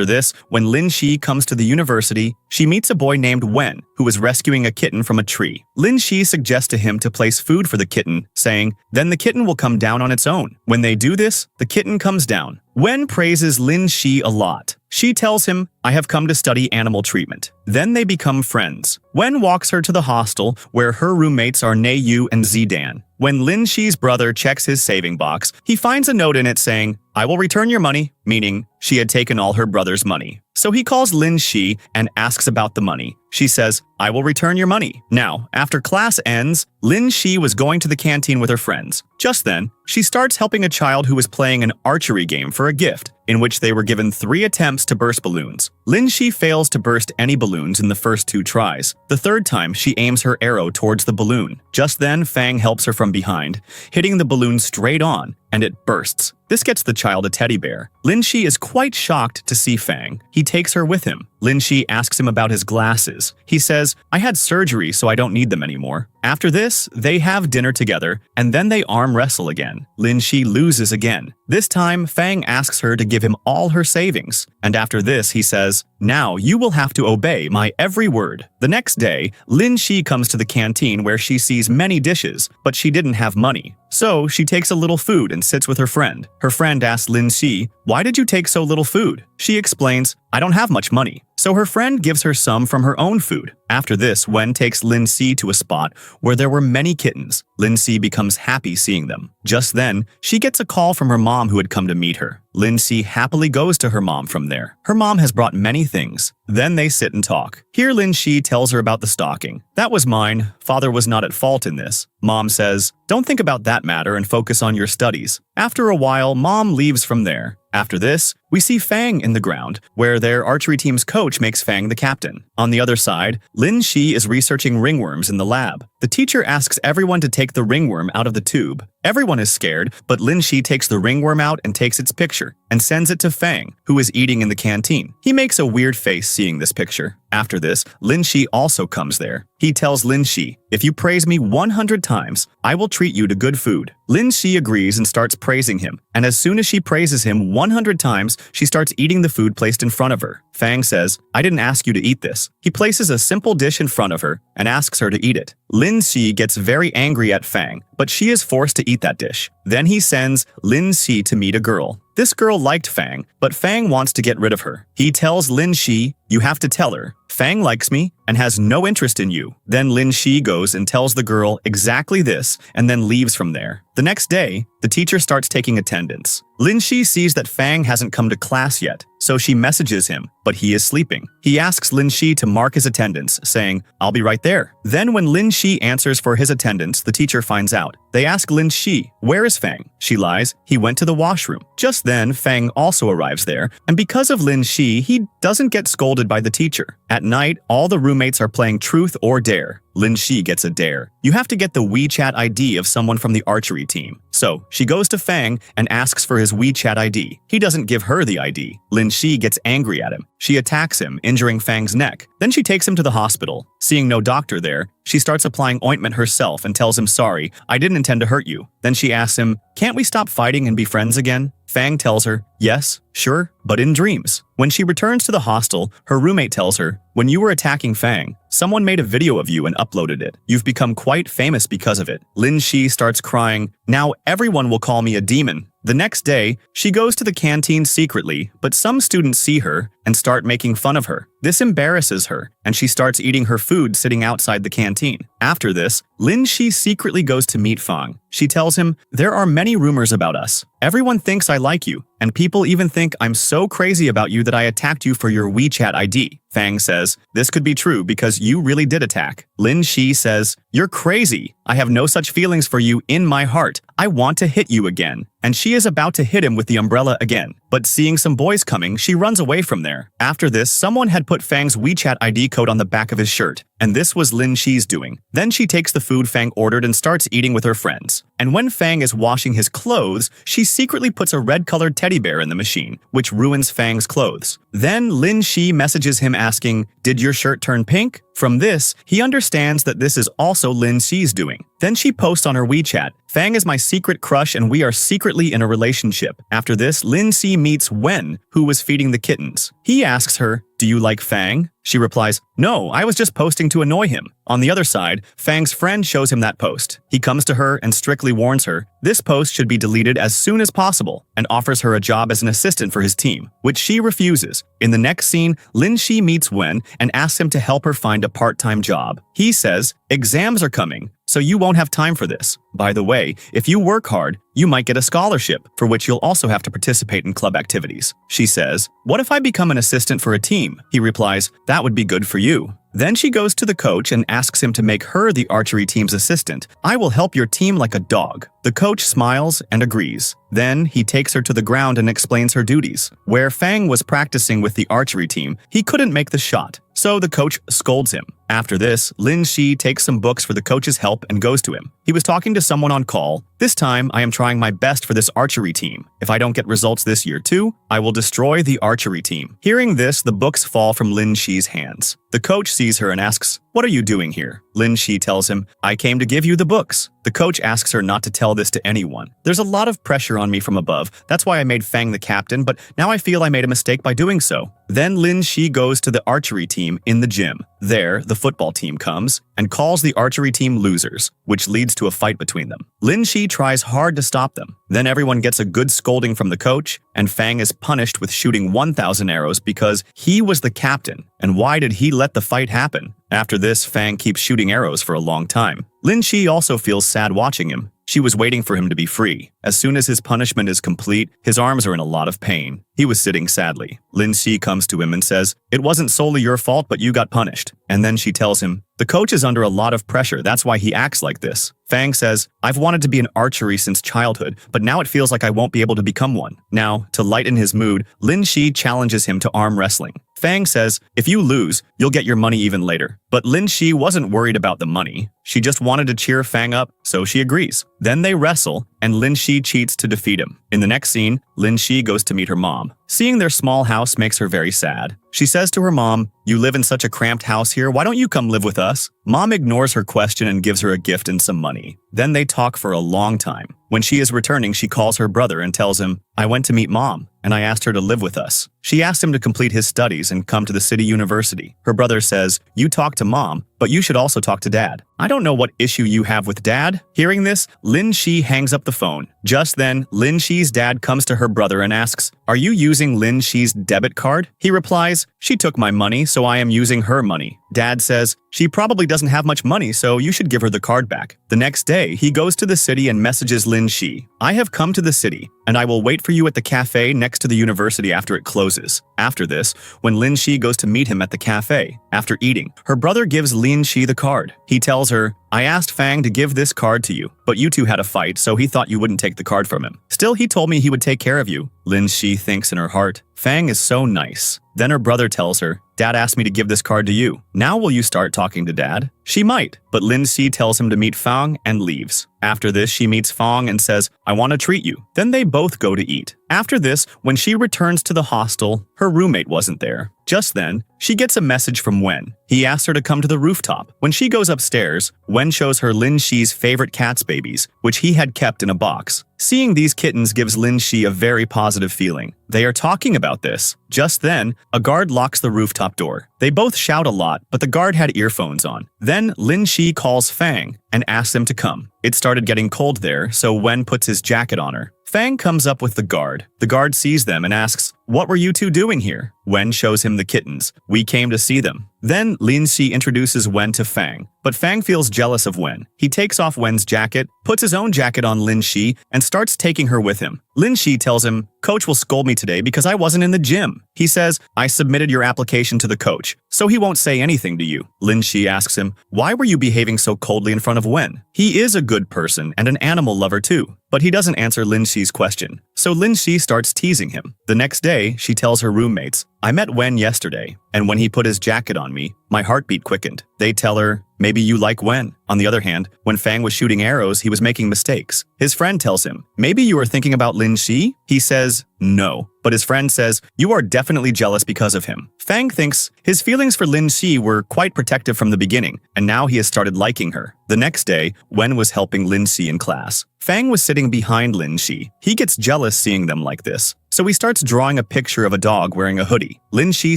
After this, when Lin Shi comes to the university, she meets a boy named Wen, who is rescuing a kitten from a tree. Lin Shi suggests to him to place food for the kitten, saying, then the kitten will come down on its own. When they do this, the kitten comes down. Wen praises Lin Shi a lot. She tells him, I have come to study animal treatment. Then they become friends. Wen walks her to the hostel, where her roommates are Nei Yu and Zidan. When Lin Shi's brother checks his saving box, he finds a note in it saying, I will return your money, meaning she had taken all her brother's money. So he calls Lin Shi and asks about the money. She says, I will return your money. Now, after class ends, Lin Shi was going to the canteen with her friends. Just then, she starts helping a child who was playing an archery game for a gift, in which they were given 3 attempts to burst balloons. Lin Shi fails to burst any balloons in the first 2 tries. The third time, she aims her arrow towards the balloon. Just then, Fang helps her from behind, hitting the balloon straight on, and it bursts. This gets the child a teddy bear. Lin Shi is quite shocked to see Fang. He takes her with him. Lin Shi asks him about his glasses. He says, I had surgery, so I don't need them anymore. After this, they have dinner together, and then they arm wrestle again. Lin Shi loses again. This time, Fang asks her to give him all her savings. And after this, he says, now you will have to obey my every word. The next day, Lin Shi comes to the canteen where she sees many dishes, but she didn't have money. So she takes a little food and sits with her friend. Her friend asks Lin Shi, why did you take so little food? She explains, I don't have much money. So her friend gives her some from her own food. After this, Wen takes Lin Shi to a spot where there were many kittens. Lin Shi becomes happy seeing them. Just then, she gets a call from her mom who had come to meet her. Lin Shi happily goes to her mom from there. Her mom has brought many things. Then they sit and talk. Here Lin Shi tells her about the stalking. That was mine. Father was not at fault in this. Mom says, don't think about that matter and focus on your studies. After a while, Mom leaves from there. After this, we see Fang in the ground, where their archery team's coach makes Fang the captain. On the other side, Lin Shi is researching ringworms in the lab. The teacher asks everyone to take the ringworm out of the tube. Everyone is scared, but Lin Shi takes the ringworm out and takes its picture, and sends it to Fang, who is eating in the canteen. He makes a weird face seeing this picture. After this, Lin Shi also comes there. He tells Lin Shi, if you praise me 100 times, I will treat you to good food. Lin Shi agrees and starts praising him, and as soon as she praises him 100 times, she starts eating the food placed in front of her. Fang says, I didn't ask you to eat this. He places a simple dish in front of her and asks her to eat it. Lin Shi gets very angry at Fang, but she is forced to eat that dish. Then he sends Lin Shi to meet a girl. This girl liked Fang, but Fang wants to get rid of her. He tells Lin Shi, you have to tell her, Fang likes me and has no interest in you. Then Lin Shi goes and tells the girl exactly this and then leaves from there. The next day, the teacher starts taking attendance. Lin Shi sees that Fang hasn't come to class yet, so she messages him, but he is sleeping. He asks Lin Shi to mark his attendance, saying, I'll be right there. Then when Lin Shi answers for his attendance, the teacher finds out. They ask Lin Shi, where is Fang? She lies, he went to the washroom. Just then, Fang also arrives there, and because of Lin Shi, he doesn't get scolded by the teacher. At night, all the roommates are playing Truth or Dare. Lin Shi gets a dare. You have to get the WeChat ID of someone from the archery team. So, she goes to Fang and asks for his WeChat ID. He doesn't give her the ID. Lin Shi gets angry at him. She attacks him, injuring Fang's neck. Then she takes him to the hospital. Seeing no doctor there, she starts applying ointment herself and tells him, sorry, I didn't intend to hurt you. Then she asks him, can't we stop fighting and be friends again? Fang tells her, yes, sure, but in dreams. When she returns to the hostel, her roommate tells her, when you were attacking Fang, someone made a video of you and uploaded it. You've become quite famous because of it. Lin Shi starts crying, now everyone will call me a demon. The next day, she goes to the canteen secretly, but some students see her and start making fun of her. This embarrasses her, and she starts eating her food sitting outside the canteen. After this, Lin Shi secretly goes to meet Fang. She tells him, there are many rumors about us. Everyone thinks I like you, and people even think I'm so crazy about you that I attacked you for your WeChat ID. Fang says, this could be true because you really did attack. Lin Shi says, you're crazy. I have no such feelings for you in my heart. I want to hit you again. And she is about to hit him with the umbrella again. But seeing some boys coming, she runs away from there. After this, someone had put Fang's WeChat ID code on the back of his shirt. and this was Lin Shi's doing. Then she takes the food Fang ordered and starts eating with her friends. And when Fang is washing his clothes, she secretly puts a red-colored teddy bear in the machine, which ruins Fang's clothes. Then Lin Shi messages him asking, "Did your shirt turn pink?" From this, he understands that this is also Lin Shi's doing. Then she posts on her WeChat, "Fang is my secret crush and we are secretly in a relationship." After this, Lin Shi meets Wen, who was feeding the kittens. He asks her, "Do you like Fang?" She replies, "No, I was just posting to annoy him." On the other side, Fang's friend shows him that post. He comes to her and strictly warns her this post should be deleted as soon as possible and offers her a job as an assistant for his team, which she refuses. In the next scene, Lin Shi meets Wen and asks him to help her find a part-time job. He says, "Exams are coming, so you won't have time for this. By the way, if you work hard, you might get a scholarship, for which you'll also have to participate in club activities." She says, "What if I become an assistant for a team?" He replies, "That would be good for you." Then she goes to the coach and asks him to make her the archery team's assistant. "I will help your team like a dog." The coach smiles and agrees. Then he takes her to the ground and explains her duties. Where Fang was practicing with the archery team, he couldn't make the shot, so the coach scolds him. After this, Lin Shi takes some books for the coach's help and goes to him. He was talking to someone on call. "This time, I am trying my best for this archery team. If I don't get results this year too, I will destroy the archery team." Hearing this, the books fall from Lin Shi's hands. The coach sees her and asks, "What are you doing here?" Lin Shi tells him, "I came to give you the books." The coach asks her not to tell this to anyone. "There's a lot of pressure on me from above. That's why I made Fang the captain, but now I feel I made a mistake by doing so." Then Lin Shi goes to the archery team in the gym. There, the football team comes and calls the archery team losers, which leads to a fight between them. Lin Shi tries hard to stop them. Then everyone gets a good scolding from the coach, and Fang is punished with shooting 1,000 arrows because he was the captain. And why did he let the fight happen? After this, Fang keeps shooting arrows for a long time. Lin Shi also feels sad watching him. She was waiting for him to be free. As soon as his punishment is complete, his arms are in a lot of pain. He was sitting sadly. Lin Shi comes to him and says, "It wasn't solely your fault, but you got punished." And then she tells him, "The coach is under a lot of pressure, that's why he acts like this." Fang says, "I've wanted to be an archery since childhood, but now it feels like I won't be able to become one." Now, to lighten his mood, Lin Shi challenges him to arm wrestling. Fang says, "If you lose, you'll get your money even later." But Lin Shi wasn't worried about the money. She just wanted to cheer Fang up, so she agrees. Then they wrestle, and Lin Shi cheats to defeat him. In the next scene, Lin Shi goes to meet her mom. Seeing their small house makes her very sad. She says to her mom, "You live in such a cramped house here, why don't you come live with us?" Mom ignores her question and gives her a gift and some money. Then they talk for a long time. When she is returning, she calls her brother and tells him, "I went to meet Mom, and I asked her to live with us." She asked him to complete his studies and come to the city university. Her brother says, "You talk to Mom, but you should also talk to Dad. I don't know what issue you have with Dad." Hearing this, Lin Shi hangs up the phone. Just then, Lin Shi's dad comes to her brother and asks, "Are you using Lin Shi's debit card?" He replies, "She took my money, so I am using her money." Dad says, "She probably doesn't have much money, so you should give her the card back." The next day, he goes to the city and messages Lin Shi, "I have come to the city, and I will wait for you at the cafe next to the university after it closes." After this, when Lin Shi goes to meet him at the cafe, after eating, her brother gives Lin Shi the card. He tells her, "I asked Fang to give this card to you, but you two had a fight, so he thought you wouldn't take the card from him. Still, he told me he would take care of you." Lin Shi thinks in her heart, "Fang is so nice." Then her brother tells her, "Dad asked me to give this card to you. Now will you start talking to Dad?" She might, but Lin Shi tells him to meet Fang and leaves. After this, she meets Fang and says, "I want to treat you." Then they both go to eat. After this, when she returns to the hostel, her roommate wasn't there. Just then, she gets a message from Wen. He asks her to come to the rooftop. When she goes upstairs, Wen shows her Lin Shi's favorite cat's babies, which he had kept in a box. Seeing these kittens gives Lin Shi a very positive feeling. They are talking about this. Just then, a guard locks the rooftop door. They both shout a lot, but the guard had earphones on. Then Lin Shi calls Fang and asks them to come. It started getting cold there, so Wen puts his jacket on her. Fang comes up with the guard. The guard sees them and asks, "What were you two doing here?" Wen shows him the kittens. "We came to see them." Then Lin Shi introduces Wen to Fang, but Fang feels jealous of Wen. He takes off Wen's jacket, puts his own jacket on Lin Shi, and starts taking her with him. Lin Shi tells him, "Coach will scold me today because I wasn't in the gym." He says, "I submitted your application to the coach, so he won't say anything to you." Lin Shi asks him, "Why were you behaving so coldly in front of Wen? He is a good person and an animal lover too." But he doesn't answer Lin Shi's question. so Lin Shi starts teasing him. The next day, she tells her roommates, I met Wen yesterday, and when he put his jacket on me, my heartbeat quickened. They tell her, maybe you like Wen. On the other hand, when Fang was shooting arrows, he was making mistakes. His friend tells him, maybe you are thinking about Lin Shi? He says, no. But his friend says, you are definitely jealous because of him. Fang thinks his feelings for Lin Shi were quite protective from the beginning, and now he has started liking her. The next day, Wen was helping Lin Shi in class. Fang was sitting behind Lin Shi. He gets jealous seeing them like this, so he starts drawing a picture of a dog wearing a hoodie. Lin Shi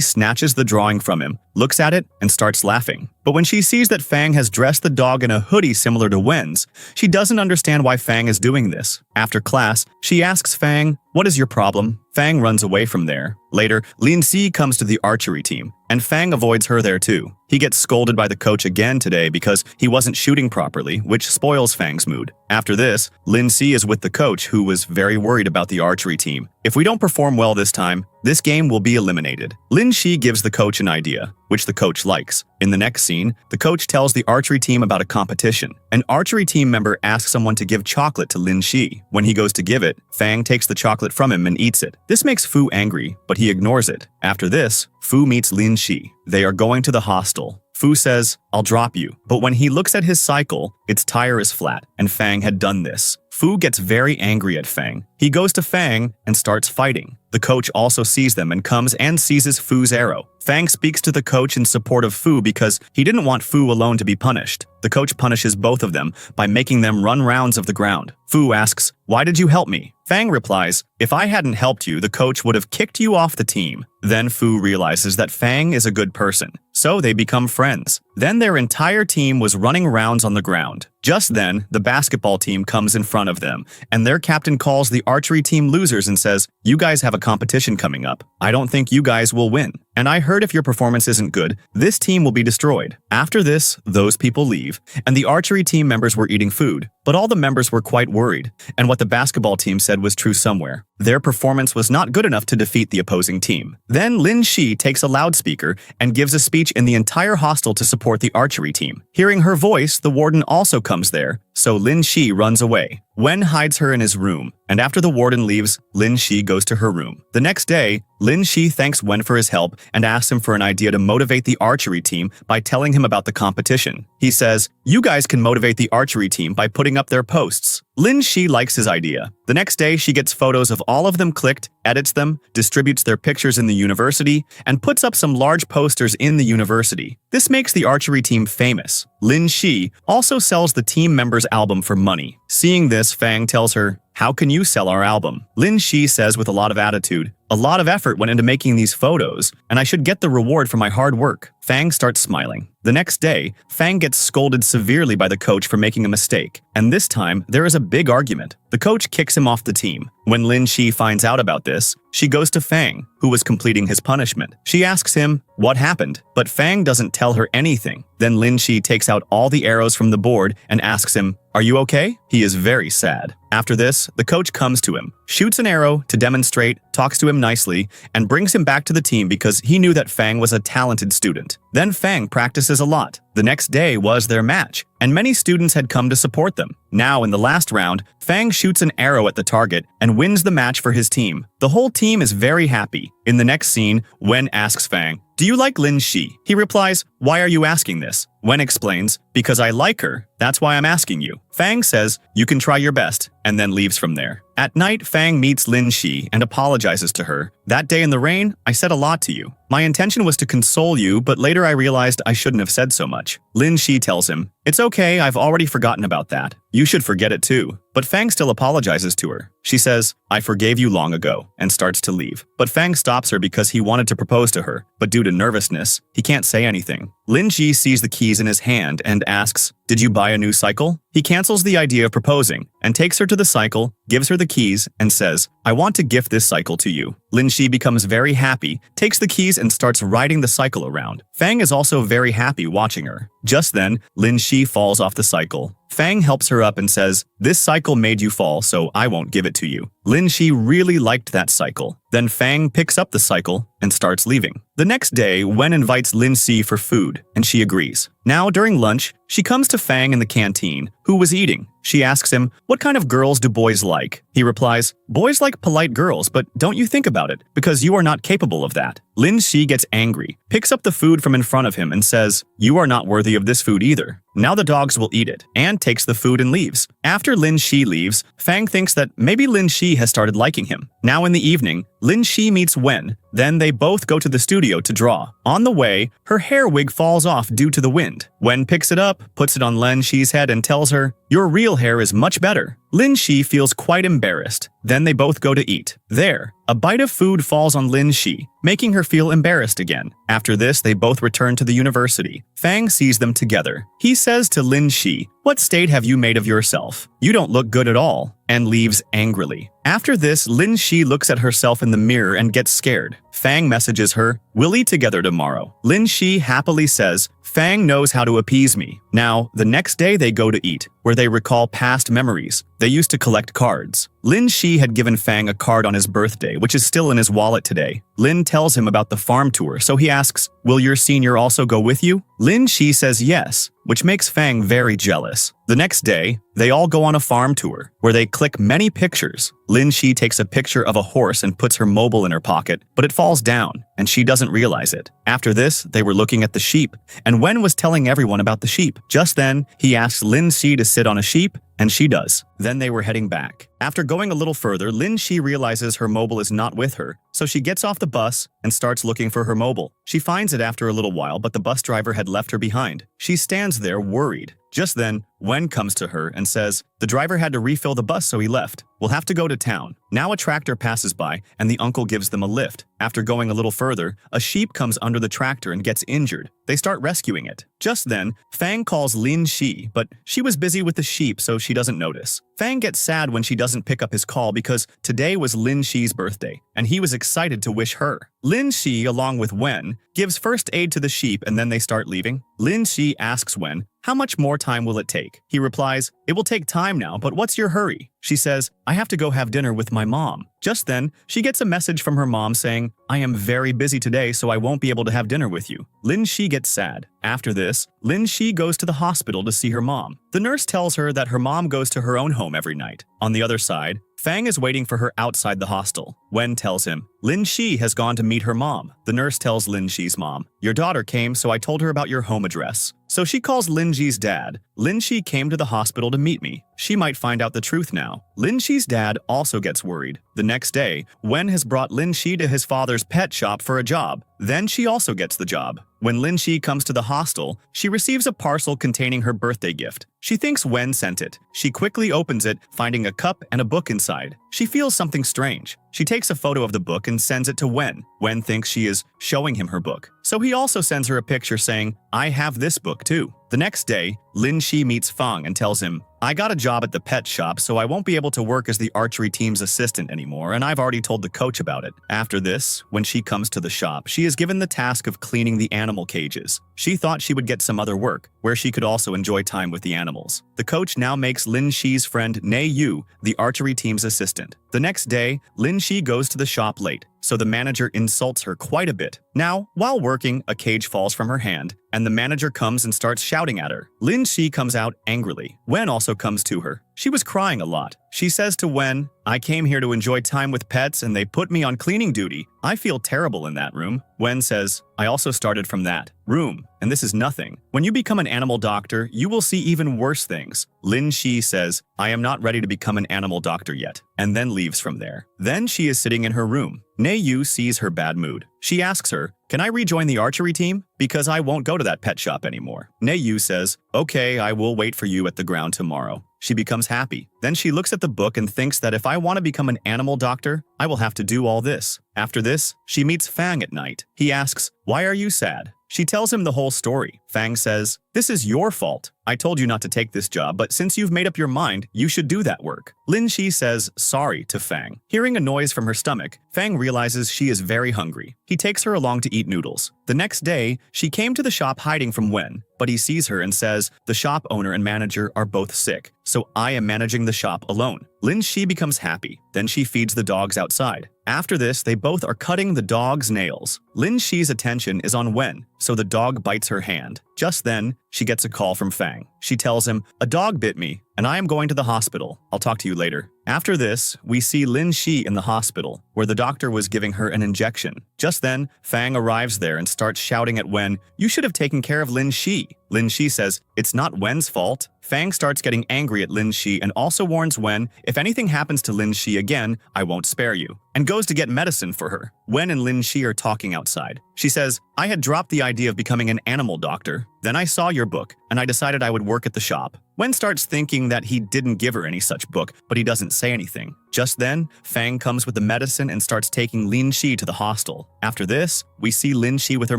snatches the drawing from him, looks at it, and starts laughing. But when she sees that Fang has dressed the dog in a hoodie similar to Wen's, she doesn't understand why Fang is doing this. After class, she asks Fang, what is your problem? Fang runs away from there. Later, Lin Shi comes to the archery team, and Fang avoids her there too. He gets scolded by the coach again today because he wasn't shooting properly, which spoils Fang's mood. After this, Lin Shi is with the coach, who was very worried about the archery team. If we don't perform well this time, this game will be eliminated. Lin Shi gives the coach an idea, which the coach likes. In the next scene, the coach tells the archery team about a competition. An archery team member asks someone to give chocolate to Lin Shi. When he goes to give it, Fang takes the chocolate from him and eats it. This makes Fu angry, but he ignores it. After this, Fu meets Lin Shi. They are going to the hostel. Fu says, I'll drop you. But when he looks at his cycle, its tire is flat, and Fang had done this. Fu gets very angry at Fang. He goes to Fang and starts fighting. The coach also sees them and comes and seizes Fu's arrow. Fang speaks to the coach in support of Fu because he didn't want Fu alone to be punished. The coach punishes both of them by making them run rounds of the ground. Fu asks, why did you help me? Fang replies, if I hadn't helped you, the coach would have kicked you off the team. Then Fu realizes that Fang is a good person, so they become friends. Then their entire team was running rounds on the ground. Just then, the basketball team comes in front of them, and their captain calls the archery team losers and says, you guys have a competition coming up. I don't think you guys will win. And I heard if your performance isn't good, this team will be destroyed. After this, those people leave, and the archery team members were eating food. But all the members were quite worried, and what the basketball team said was true somewhere. Their performance was not good enough to defeat the opposing team. Then Lin Shi takes a loudspeaker and gives a speech in the entire hostel to support the archery team. Hearing her voice, the warden also comes there, so Lin Shi runs away. Wen hides her in his room, and after the warden leaves, Lin Shi goes to her room. The next day, Lin Shi thanks Wen for his help and asks him for an idea to motivate the archery team by telling him about the competition. He says, you guys can motivate the archery team by putting up their posts. Lin Shi likes his idea. The next day, she gets photos of all of them clicked, edits them, distributes their pictures in the university, and puts up some large posters in the university. This makes the archery team famous. Lin Shi also sells the team members' album for money. Seeing this, Fang tells her, how can you sell our album? Lin Shi says with a lot of attitude, a lot of effort went into making these photos, and I should get the reward for my hard work. Fang starts smiling. The next day, Fang gets scolded severely by the coach for making a mistake, and this time, there is a big argument. The coach kicks him off the team. When Lin Shi finds out about this, she goes to Fang, who was completing his punishment. She asks him, what happened? But Fang doesn't tell her anything. Then Lin Shi takes out all the arrows from the board and asks him, are you okay? He is very sad. After this, the coach comes to him, shoots an arrow to demonstrate, talks to him nicely, and brings him back to the team because he knew that Fang was a talented student. Then Fang practices a lot. The next day was their match, and many students had come to support them. Now, in the last round, Fang shoots an arrow at the target and wins the match for his team. The whole team is very happy. In the next scene, Wen asks Fang, do you like Lin Shi? He replies, why are you asking this? Wen explains, because I like her, that's why I'm asking you. Fang says, you can try your best, and then leaves from there. At night, Fang meets Lin Shi and apologizes to her. That day in the rain, I said a lot to you. My intention was to console you, but later I realized I shouldn't have said so much. Lin Shi tells him, it's okay, I've already forgotten about that. You should forget it too. But Fang still apologizes to her. She says, I forgave you long ago, and starts to leave. But Fang stops her because he wanted to propose to her, but due to nervousness, he can't say anything. Lin Shi sees the keys in his hand and asks, did you buy a new cycle? He cancels the idea of proposing and takes her to the cycle, gives her the keys, and says, I want to gift this cycle to you. Lin Shi becomes very happy, takes the keys, and starts riding the cycle around. Fang is also very happy watching her. Just then, Lin Shi falls off the cycle. Fang helps her up and says, this cycle made you fall, so I won't give it to you. Lin Shi really liked that cycle. Then Fang picks up the cycle and starts leaving. The next day, Wen invites Lin Si for food, and she agrees. Now, during lunch, she comes to Fang in the canteen, who was eating. She asks him, "What kind of girls do boys like?" He replies, "Boys like polite girls, but don't you think about it, because you are not capable of that." Lin Si gets angry, picks up the food from in front of him and says, "You are not worthy of this food either. Now the dogs will eat it," and takes the food and leaves. After Lin Si leaves, Fang thinks that maybe Lin Si has started liking him. Now in the evening, Lin Si meets Wen. Then they both go to the studio to draw. On the way, her hair wig falls off due to the wind. Wen picks it up, puts it on Lin Si's head and tells her, "Your real hair is much better." Lin Si feels quite embarrassed. Then they both go to eat. There, a bite of food falls on Lin Si, making her feel embarrassed again. After this, they both return to the university. Fang sees them together. He says to Lin Si, "What state have you made of yourself? You don't look good at all," and leaves angrily. After this, Lin Si looks at herself in the mirror and gets scared. Fang messages her, "We'll eat together tomorrow." Lin Si happily says, "Fang knows how to appease me." Now, the next day they go to eat, where they recall past memories. They used to collect cards. Lin Si had given Fang a card on his birthday, which is still in his wallet today. Lin tells him about the farm tour, so he asks, "Will your senior also go with you?" Lin Si says yes, which makes Fang very jealous. The next day, they all go on a farm tour, where they click many pictures. Lin Si takes a picture of a horse and puts her mobile in her pocket, but it falls down, and she doesn't realize it. After this, they were looking at the sheep, and Wen was telling everyone about the sheep. Just then, he asks Lin Si to sit on a sheep, and she does. Then they were heading back. After going a little further, Lin Si realizes her mobile is not with her, so she gets off the bus and starts looking for her mobile. She finds it after a little while, but the bus driver had left her behind. She stands there worried. Just then, Wen comes to her and says, "The driver had to refill the bus, so he left. We'll have to go to town." Now a tractor passes by, and the uncle gives them a lift. After going a little further, a sheep comes under the tractor and gets injured. They start rescuing it. Just then, Fang calls Lin Si, but she was busy with the sheep, so she doesn't notice. Fang gets sad when she doesn't pick up his call because today was Lin Si's birthday, and he was excited to wish her. Lin Si, along with Wen, gives first aid to the sheep and then they start leaving. Lin Si asks Wen, "How much more time will it take?" He replies, "It will take time now, but what's your hurry?" She says, "I have to go have dinner with my mom." Just then, she gets a message from her mom saying, "I am very busy today, so I won't be able to have dinner with you." Lin Si gets sad. After this, Lin Si goes to the hospital to see her mom. The nurse tells her that her mom goes to her own home every night. On the other side, Fang is waiting for her outside the hostel. Wen tells him, Lin Si has gone to meet her mom. The nurse tells Lin Si's mom, "Your daughter came, so I told her about your home address." So she calls Lin Si's dad. "Lin Si came to the hospital to meet me. She might find out the truth now." Lin Si's dad also gets worried. The next day, Wen has brought Lin Si to his father's pet shop for a job. Then she also gets the job. When Lin Si comes to the hostel, she receives a parcel containing her birthday gift. She thinks Wen sent it. She quickly opens it, finding a cup and a book inside. She feels something strange. She takes a photo of the book and sends it to Wen. Wen thinks she is showing him her book. So he also sends her a picture saying, "I have this book too." The next day, Lin Si meets Fang and tells him, "I got a job at the pet shop, so I won't be able to work as the archery team's assistant anymore, and I've already told the coach about it." After this, when she comes to the shop, she is given the task of cleaning the animal cages. She thought she would get some other work, where she could also enjoy time with the animals. The coach now makes Lin Si's friend Nei Yu the archery team's assistant. The next day, Lin Si goes to the shop late, so the manager insults her quite a bit. Now, while working, a cage falls from her hand, and the manager comes and starts shouting at her. Lin Si comes out angrily. Wen also comes to her. She was crying a lot. She says to Wen, "I came here to enjoy time with pets and they put me on cleaning duty. I feel terrible in that room." Wen says, "I also started from that room, and this is nothing. When you become an animal doctor, you will see even worse things." Lin Si says, "I am not ready to become an animal doctor yet," and then leaves from there. Then she is sitting in her room. Nei Yu sees her bad mood. She asks her, "Can I rejoin the archery team? Because I won't go to that pet shop anymore." Nei Yu says, "Okay, I will wait for you at the ground tomorrow." She becomes happy. Then she looks at the book and thinks that if I want to become an animal doctor, I will have to do all this. After this, she meets Fang at night. He asks, "Why are you sad?" She tells him the whole story. Fang says, "This is your fault. I told you not to take this job, but since you've made up your mind, you should do that work." Lin Si says sorry to Fang. Hearing a noise from her stomach, Fang realizes she is very hungry. He takes her along to eat noodles. The next day, she came to the shop hiding from Wen, but but he sees her and says, the shop owner and manager are both sick, so I am managing the shop alone. Lin Shi becomes happy. Then she feeds the dogs outside. After this, they both are cutting the dog's nails. Lin Shi's attention is on Wen, so the dog bites her hand. Just then, she gets a call from Fang. She tells him, a dog bit me, and I am going to the hospital. I'll talk to you later. After this, we see Lin Shi in the hospital, where the doctor was giving her an injection. Just then, Fang arrives there and starts shouting at Wen, you should have taken care of Lin Shi. Lin Shi says, it's not Wen's fault. Fang starts getting angry at Lin Shi and also warns Wen, if anything happens to Lin Shi again, I won't spare you, and goes to get medicine for her. Wen and Lin Shi are talking outside. She says, I had dropped the idea of becoming an animal doctor. Then I saw your book, and I decided I would work at the shop. Wen starts thinking that he didn't give her any such book, but he doesn't say anything. Just then, Fang comes with the medicine and starts taking Lin Shi to the hostel. After this, we see Lin Shi with her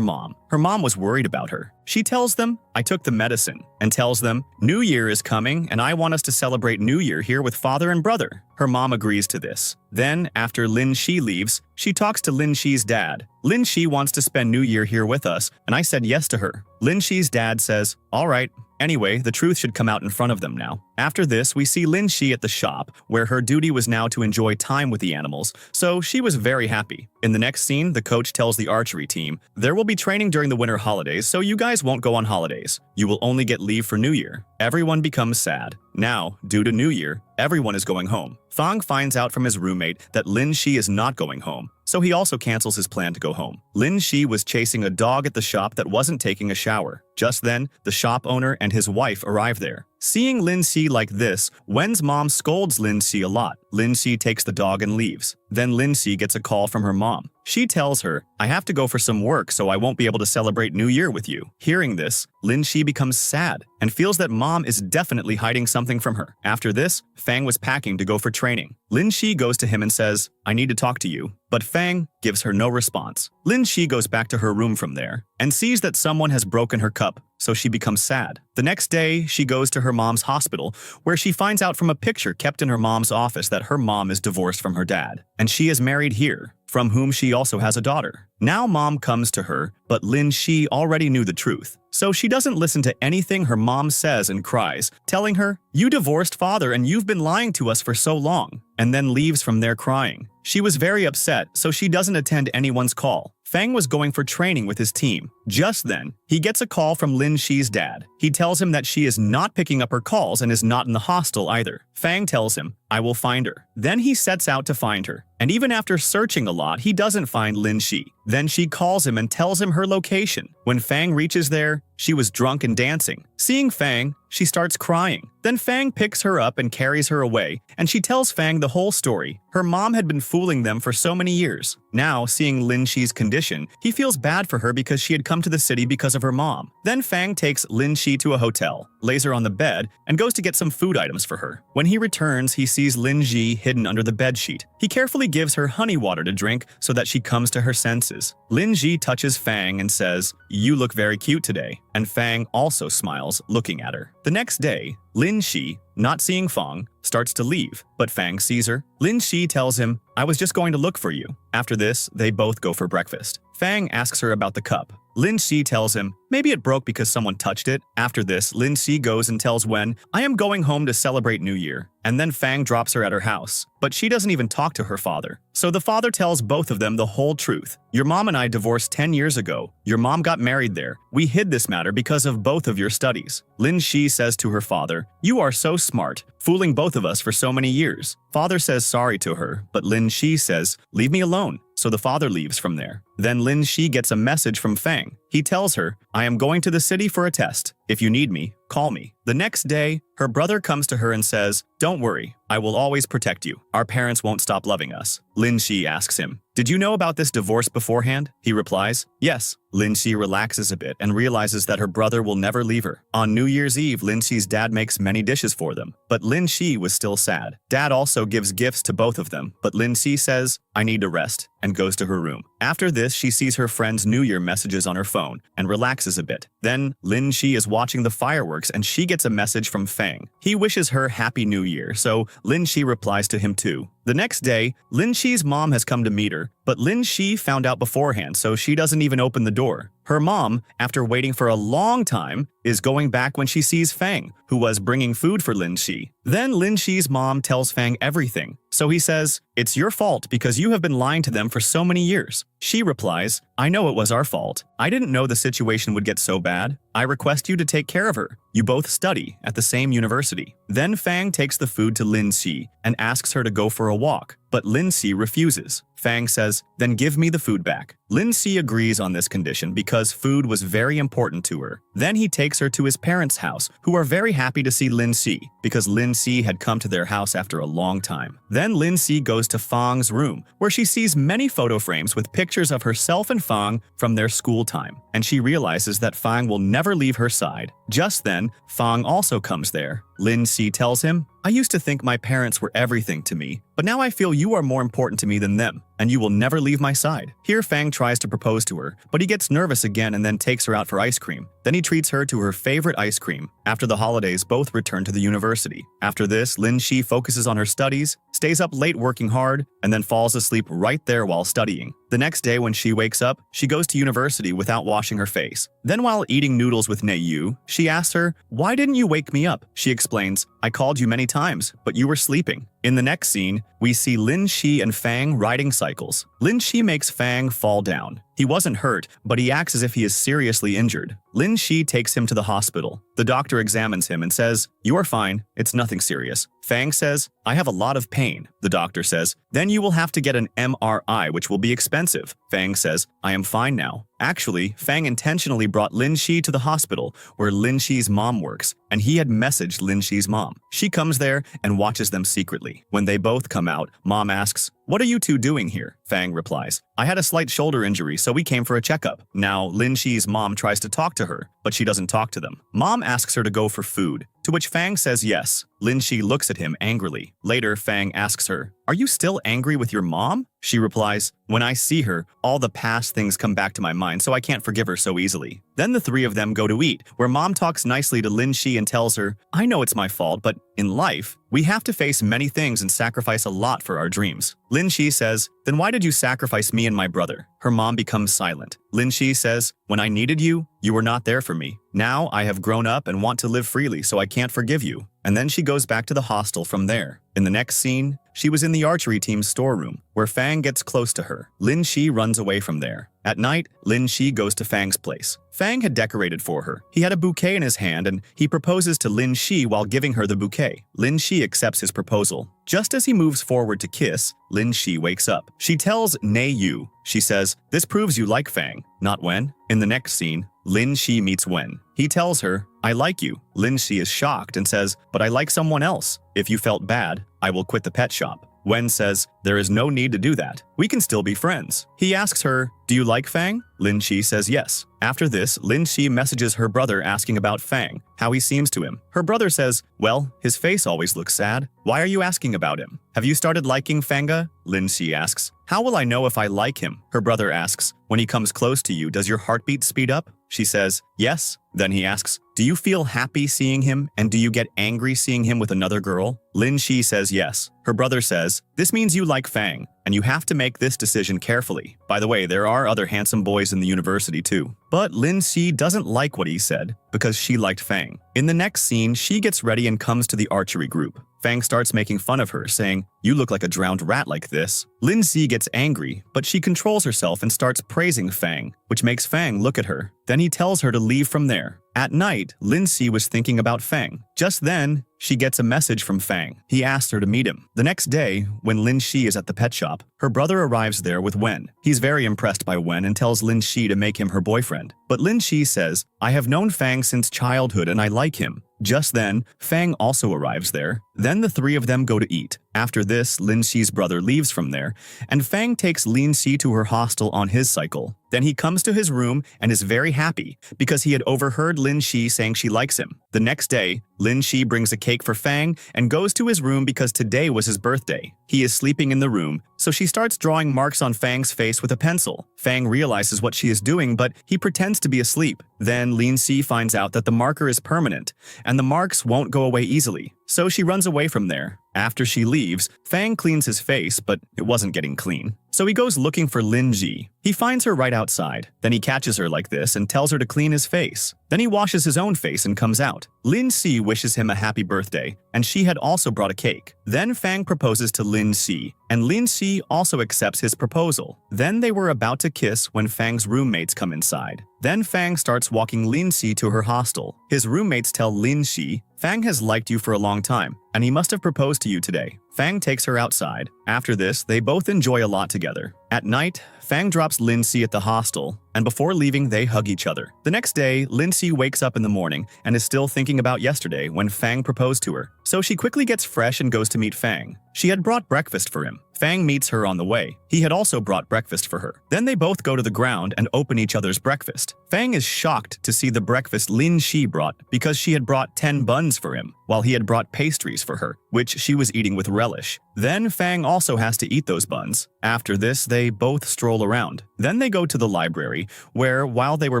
mom. Her mom was worried about her. She tells them, I took the medicine, and tells them, New Year is coming, and I want us to celebrate New Year here with father and brother. Her mom agrees to this. Then, after Lin Shi leaves, she talks to Lin Shi's dad. Lin Shi wants to spend New Year here with us, and I said yes to her. Lin Shi's dad says, all right. Anyway, the truth should come out in front of them now. After this, we see Lin Shi at the shop, where her duty was now to enjoy time with the animals, so she was very happy. In the next scene, the coach tells the archery team, there will be training during the winter holidays, so you guys won't go on holidays. You will only get leave for New Year. Everyone becomes sad. Now, due to New Year, everyone is going home. Fang finds out from his roommate that Lin Shi is not going home, so he also cancels his plan to go home. Lin Shi was chasing a dog at the shop that wasn't taking a shower. Just then, the shop owner and his wife arrive there. Seeing Lin Shi like this, Wen's mom scolds Lin Shi a lot. Lin Shi takes the dog and leaves. Then Lin Shi gets a call from her mom. She tells her, I have to go for some work, so I won't be able to celebrate New Year with you. Hearing this, Lin Shi becomes sad and feels that mom is definitely hiding something from her. After this, Fang was packing to go for training. Lin Shi goes to him and says, I need to talk to you. But Fang gives her no response. Lin Shi goes back to her room from there and sees that someone has broken her cup, so she becomes sad. The next day, she goes to her mom's hospital, where she finds out from a picture kept in her mom's office that her mom is divorced from her dad, and she is married here, from whom she also has a daughter. Now mom comes to her, but Lin Shi already knew the truth, so she doesn't listen to anything her mom says and cries, telling her, you divorced father and you've been lying to us for so long, and then leaves from there crying. She was very upset, so she doesn't attend anyone's call. Fang was going for training with his team. Just then, he gets a call from Lin Shi's dad. He tells him that she is not picking up her calls and is not in the hostel either. Fang tells him, I will find her. Then he sets out to find her. And even after searching a lot, he doesn't find Lin Shi. Then she calls him and tells him her location. When Fang reaches there, she was drunk and dancing. Seeing Fang, she starts crying. Then Fang picks her up and carries her away, and she tells Fang the whole story. Her mom had been fooling them for so many years. Now, seeing Lin Shi's condition, he feels bad for her because she had come to the city because of her mom. Then Fang takes Lin Shi to a hotel, lays her on the bed, and goes to get some food items for her. When he returns, he sees Lin Shi hidden under the bedsheet. He carefully gives her honey water to drink so that she comes to her senses. Lin Shi touches Fang and says, you look very cute today. And Fang also smiles, looking at her. The next day, Lin Shi, not seeing Fang, starts to leave, but Fang sees her. Lin Shi tells him, I was just going to look for you. After this, they both go for breakfast. Fang asks her about the cup. Lin Shi tells him, maybe it broke because someone touched it. After this, Lin Shi goes and tells Wen, I am going home to celebrate New Year. And then Fang drops her at her house. But she doesn't even talk to her father. So the father tells both of them the whole truth. Your mom and I divorced 10 years ago. Your mom got married there. We hid this matter because of both of your studies. Lin Shi says to her father, you are so smart, fooling both of us for so many years. Father says sorry to her, but Lin Shi says, leave me alone. So the father leaves from there. Then Lin Shi gets a message from Fang. He tells her, I am going to the city for a test. If you need me, call me. The next day, her brother comes to her and says, don't worry, I will always protect you. Our parents won't stop loving us. Lin Shi asks him, did you know about this divorce beforehand? He replies, yes. Lin Shi relaxes a bit and realizes that her brother will never leave her. On New Year's Eve, Lin Shi's dad makes many dishes for them, but Lin Shi was still sad. Dad also gives gifts to both of them, but Lin Shi says, I need to rest, and goes to her room. After this, she sees her friend's New Year messages on her phone and relaxes a bit. Then, Lin Shi is watching the fireworks and she gets a message from Fang. He wishes her Happy New Year, so Lin Shi replies to him too. The next day, Lin Shi's mom has come to meet her, but Lin Shi found out beforehand, so she doesn't even open the door. Her mom, after waiting for a long time, is going back when she sees Fang, who was bringing food for Lin Shi. Then Lin Shi's mom tells Fang everything, so he says, "It's your fault because you have been lying to them for so many years." She replies, "I know it was our fault. I didn't know the situation would get so bad. I request you to take care of her. You both study at the same university." Then Fang takes the food to Lin Shi and asks her to go for a walk, but Lin Shi refuses. Fang says, "Then give me the food back." Lin Shi agrees on this condition because food was very important to her. Then he takes her to his parents' house, who are very happy to see Lin Shi because Lin Shi had come to their house after a long time. Then Lin Shi goes to Fang's room, where she sees many photo frames with pictures of herself and Fang from their school time, and she realizes that Fang will never leave her side. Just then, Fang also comes there. Lin Shi tells him, "I used to think my parents were everything to me, but now I feel you are more important to me than them, and you will never leave my side." Here Fang tries to propose to her, but he gets nervous again and then takes her out for ice cream. Then he treats her to her favorite ice cream. After the holidays, both return to the university. After this, Lin Shi focuses on her studies, stays up late working hard, and then falls asleep right there while studying. The next day when she wakes up, she goes to university without washing her face. Then while eating noodles with Yu, she asks her, "Why didn't you wake me up?" She explains, "I called you many times, but you were sleeping." In the next scene, we see Lin Shi and Fang riding cycles. Lin Shi makes Fang fall down. He wasn't hurt, but he acts as if he is seriously injured. Lin Shi takes him to the hospital. The doctor examines him and says, "You are fine, it's nothing serious." Fang says, "I have a lot of pain." The doctor says, "Then you will have to get an MRI, which will be expensive." Fang says, "I am fine now." Actually, Fang intentionally brought Lin Shi to the hospital where Lin Shi's mom works, and he had messaged Lin Shi's mom. She comes there and watches them secretly. When they both come out, Mom asks, "What are you two doing here?" Fang replies, "I had a slight shoulder injury, so we came for a checkup." Now, Lin Shi's mom tries to talk to her, but she doesn't talk to them. Mom asks her to go for food, to which Fang says yes. Lin Shi looks at him angrily. Later, Fang asks her, "Are you still angry with your mom?" She replies, "When I see her, all the past things come back to my mind, so I can't forgive her so easily." Then the three of them go to eat, where Mom talks nicely to Lin Shi and tells her, "I know it's my fault, but in life, we have to face many things and sacrifice a lot for our dreams." Lin Shi says, "Then why did you sacrifice me and my brother?" Her mom becomes silent. Lin Shi says, "When I needed you, you were not there for me. Now I have grown up and want to live freely, so I can't forgive you." And then she goes back to the hostel from there. In the next scene, she was in the archery team's storeroom, where Fang gets close to her. Lin Shi runs away from there. At night, Lin Shi goes to Fang's place. Fang had decorated for her. He had a bouquet in his hand and he proposes to Lin Shi while giving her the bouquet. Lin Shi accepts his proposal. Just as he moves forward to kiss, Lin Shi wakes up. She tells Yu. She says, "This proves you like Fang, not Wen." In the next scene, Lin Shi meets Wen. He tells her, "I like you." Lin Shi is shocked and says, "But I like someone else. If you felt bad, I will quit the pet shop." Wen says, "There is no need to do that. We can still be friends." He asks her, "Do you like Fang?" Lin Shi says yes. After this, Lin Shi messages her brother asking about Fang, how he seems to him. Her brother says, "Well, his face always looks sad. Why are you asking about him? Have you started liking Fanga?" Lin Shi asks, "How will I know if I like him?" Her brother asks, "When he comes close to you, does your heartbeat speed up?" She says, "Yes." Then he asks, "Do you feel happy seeing him, and do you get angry seeing him with another girl?" Lin Shi says yes. Her brother says, "This means you like Fang, and you have to make this decision carefully. By the way, there are other handsome boys in the university too." But Lin Shi doesn't like what he said, because she liked Fang. In the next scene, she gets ready and comes to the archery group. Fang starts making fun of her, saying, "You look like a drowned rat like this." Lin Shi gets angry, but she controls herself and starts praising Fang, which makes Fang look at her. Then he tells her to leave from there. At night, Lin Shi was thinking about Fang. Just then, she gets a message from Fang. He asks her to meet him. The next day, when Lin Shi is at the pet shop, her brother arrives there with Wen. He's very impressed by Wen and tells Lin Shi to make him her boyfriend. But Lin Shi says, "I have known Fang since childhood and I like him." Just then, Fang also arrives there. Then the three of them go to eat. After this, Lin Shi's brother leaves from there, and Fang takes Lin Shi to her hostel on his cycle. Then he comes to his room and is very happy because he had overheard Lin Shi saying she likes him. The next day, Lin Shi brings a cake for Fang and goes to his room because today was his birthday. He is sleeping in the room, so she starts drawing marks on Fang's face with a pencil. Fang realizes what she is doing, but he pretends to be asleep. Then Lin Shi finds out that the marker is permanent, and the marks won't go away easily. So she runs away from there. After she leaves, Fang cleans his face, but it wasn't getting clean. So he goes looking for Lin Ji. He finds her right outside. Then he catches her like this and tells her to clean his face. Then he washes his own face and comes out. Lin Si wishes him a happy birthday, and she had also brought a cake. Then Fang proposes to Lin Si, and Lin Si also accepts his proposal. Then they were about to kiss when Fang's roommates come inside. Then Fang starts walking Lin Si to her hostel. His roommates tell Lin Si, Fang has liked you for a long time, and he must have proposed to you today. Fang takes her outside. After this, they both enjoy a lot together. At night, Fang drops Lin Si at the hostel, and before leaving, they hug each other. The next day, Lin Si wakes up in the morning and is still thinking about yesterday when Fang proposed to her. So she quickly gets fresh and goes to meet Fang. She had brought breakfast for him. Fang meets her on the way. He had also brought breakfast for her. Then they both go to the ground and open each other's breakfast. Fang is shocked to see the breakfast Lin Si brought because she had brought 10 buns for him, while he had brought pastries for her, which she was eating with relish. Then Fang also has to eat those buns. After this, they both stroll around. Then they go to the library, where, while they were